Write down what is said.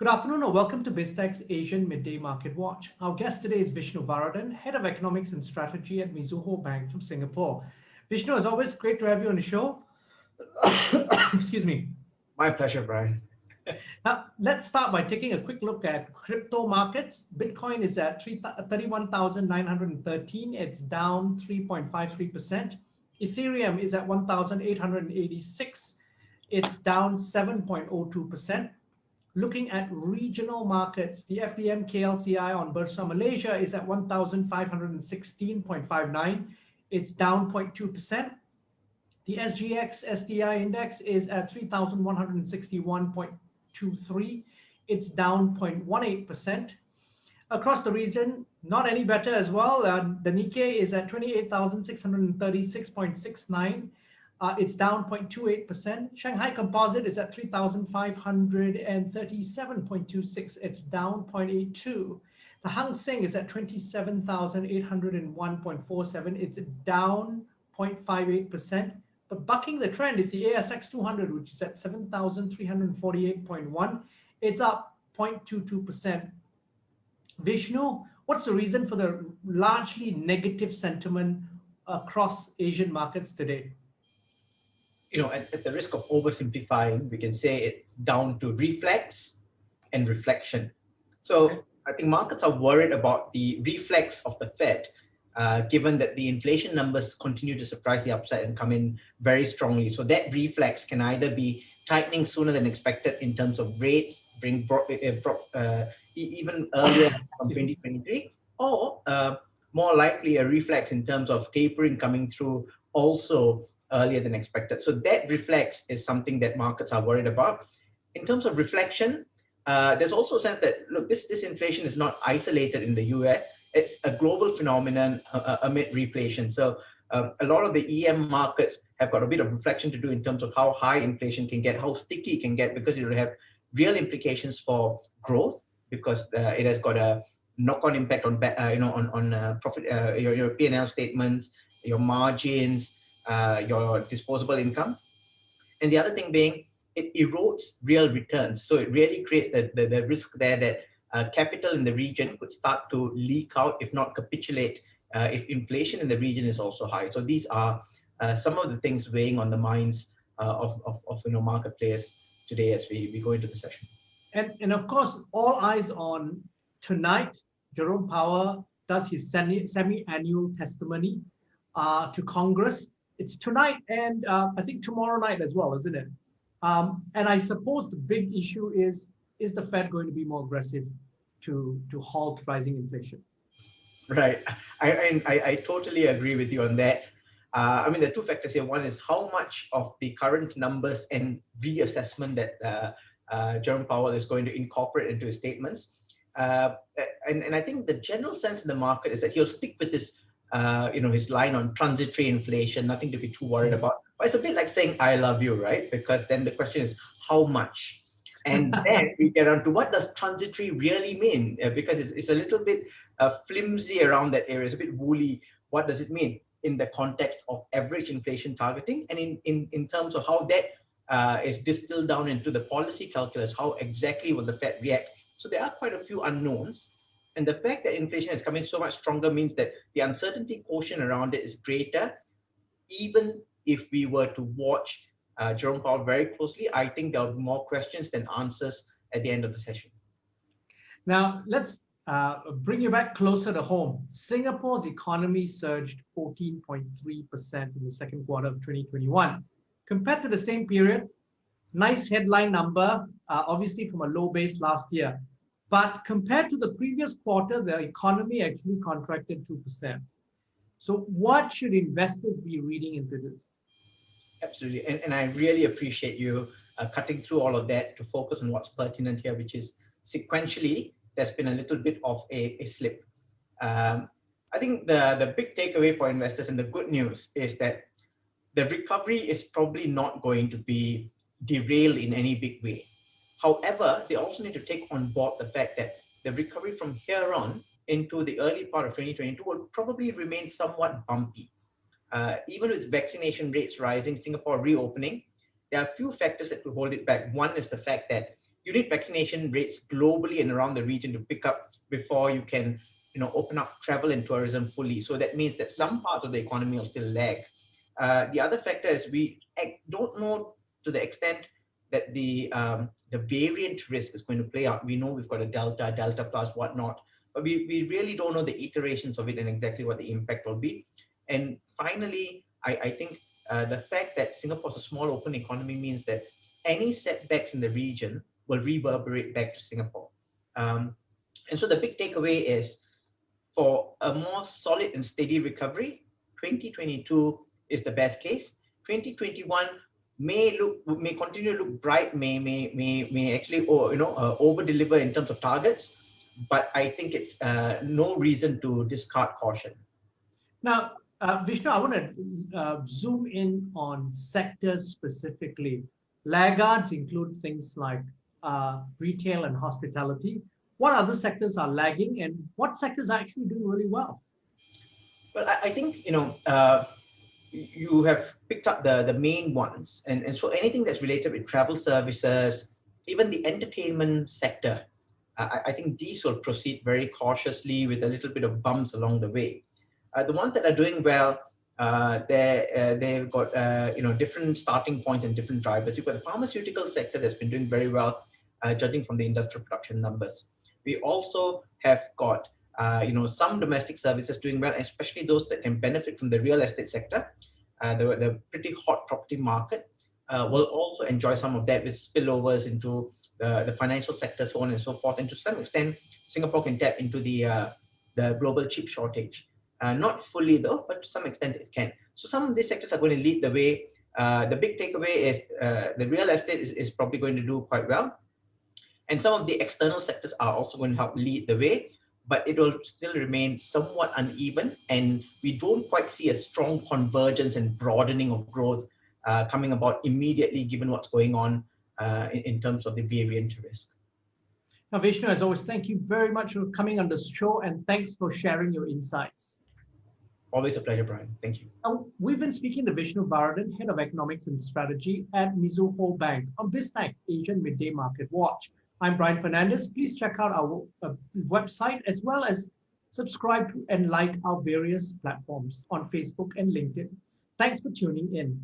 Good afternoon and welcome to BizTech's Asian Midday Market Watch. Our guest today is Vishnu Varathan, Head of Economics and Strategy at Mizuho Bank from Singapore. Vishnu, as always, great to have you on the show. Excuse me. My pleasure, Brian. Now, let's start by taking a quick look at crypto markets. Bitcoin is at 31,913. It's down 3.53%. Ethereum is at 1,886. It's down 7.02%. Looking at regional markets, the FBM KLCI on Bursa Malaysia is at 1,516.59. It's down 0.2%. The SGX STI index is at 3,161.23. It's down 0.18%. Across the region, not any better as well. The Nikkei is at 28,636.69. It's down 0.28%. Shanghai Composite is at 3,537.26. It's down 0.82. The Hang Seng is at 27,801.47. It's down 0.58%. But bucking the trend is the ASX 200, which is at 7,348.1. It's up 0.22%. Vishnu, what's the reason for the largely negative sentiment across Asian markets today? At the risk of oversimplifying, we can say it's down to reflex and reflection. So okay. I think markets are worried about the reflex of the Fed, given that the inflation numbers continue to surprise the upside and come in very strongly. So that reflex can either be tightening sooner than expected in terms of rates, even earlier from 2023, or more likely a reflex in terms of tapering coming through also earlier than expected. So that reflex is something that markets are worried about. In terms of reflection, there's also a sense that, look, this inflation is not isolated in the US. It's a global phenomenon amid reflation. So a lot of the EM markets have got a bit of reflection to do in terms of how high inflation can get, how sticky it can get, because it will have real implications for growth, because it has got a knock-on impact on profit, your P&L statements, your margins, your disposable income. And the other thing being, it erodes real returns. So it really creates the risk there that capital in the region could start to leak out, if not capitulate, if inflation in the region is also high. So these are some of the things weighing on the minds of market players today as we go into the session. And of course, all eyes on tonight. Jerome Powell does his semi-annual testimony to Congress. It's tonight and I think tomorrow night as well, isn't it? And I suppose the big issue is the Fed going to be more aggressive to halt rising inflation? Right. I totally agree with you on that. I mean, there are two factors here. One is how much of the current numbers and reassessment that Jerome Powell is going to incorporate into his statements. And I think the general sense in the market is that he'll stick with this his line on transitory inflation, nothing to be too worried about. But it's a bit like saying, I love you, right? Because then the question is, how much? And then we get on to what does transitory really mean? Because it's a little bit flimsy around that area. It's a bit woolly. What does it mean in the context of average inflation targeting? And in terms of how that is distilled down into the policy calculus, how exactly will the Fed react? So there are quite a few unknowns. And the fact that inflation is coming so much stronger means that the uncertainty quotient around it is greater. Even if we were to watch Jerome Powell very closely, I think there will be more questions than answers at the end of the session. Now, let's bring you back closer to home. Singapore's economy surged 14.3% in the second quarter of 2021. Compared to the same period, nice headline number, obviously from a low base last year. But compared to the previous quarter, the economy actually contracted 2%. So what should investors be reading into this? Absolutely. And I really appreciate you cutting through all of that to focus on what's pertinent here, which is sequentially, there's been a little bit of a slip. I think the big takeaway for investors and the good news is that the recovery is probably not going to be derailed in any big way. However, they also need to take on board the fact that the recovery from here on into the early part of 2022 will probably remain somewhat bumpy. Even with vaccination rates rising, Singapore reopening, there are a few factors that could hold it back. One is the fact that you need vaccination rates globally and around the region to pick up before you can, open up travel and tourism fully. So that means that some parts of the economy will still lag. The other factor is we don't know to the extent that the variant risk is going to play out. We know we've got a delta plus, whatnot, but we really don't know the iterations of it and exactly what the impact will be. And finally, I think the fact that Singapore is a small open economy means that any setbacks in the region will reverberate back to Singapore. And so the big takeaway is, for a more solid and steady recovery, 2022 is the best case. 2021 may continue to look bright, may actually over deliver in terms of targets, but I think it's no reason to discard caution. Now, Vishnu, I want to zoom in on sectors specifically. Laggards include things like retail and hospitality. What other sectors are lagging, and what sectors are actually doing really well? Well, I think you have picked up the main ones, and so anything that's related with travel services, even the entertainment sector, I think these will proceed very cautiously with a little bit of bumps along the way. The ones that are doing well, they've got different starting points and different drivers. You've got the pharmaceutical sector that's been doing very well, judging from the industrial production numbers. We also have got some domestic services doing well, especially those that can benefit from the real estate sector. The pretty hot property market will also enjoy some of that with spillovers into the financial sector, so on and so forth. And to some extent, Singapore can tap into the global chip shortage. Not fully though, but to some extent it can. So some of these sectors are going to lead the way. The big takeaway is the real estate is probably going to do quite well. And some of the external sectors are also going to help lead the way, but it will still remain somewhat uneven. And we don't quite see a strong convergence and broadening of growth coming about immediately, given what's going on in terms of the variant risk. Now, Vishnu, as always, thank you very much for coming on the show, and thanks for sharing your insights. Always a pleasure, Brian. Thank you. Now, we've been speaking to Vishnu Varathan, Head of Economics and Strategy at Mizuho Bank on BizTech Asian Midday Market Watch. I'm Brian Fernandez. Please check out our website, as well as subscribe to and like our various platforms on Facebook and LinkedIn. Thanks for tuning in.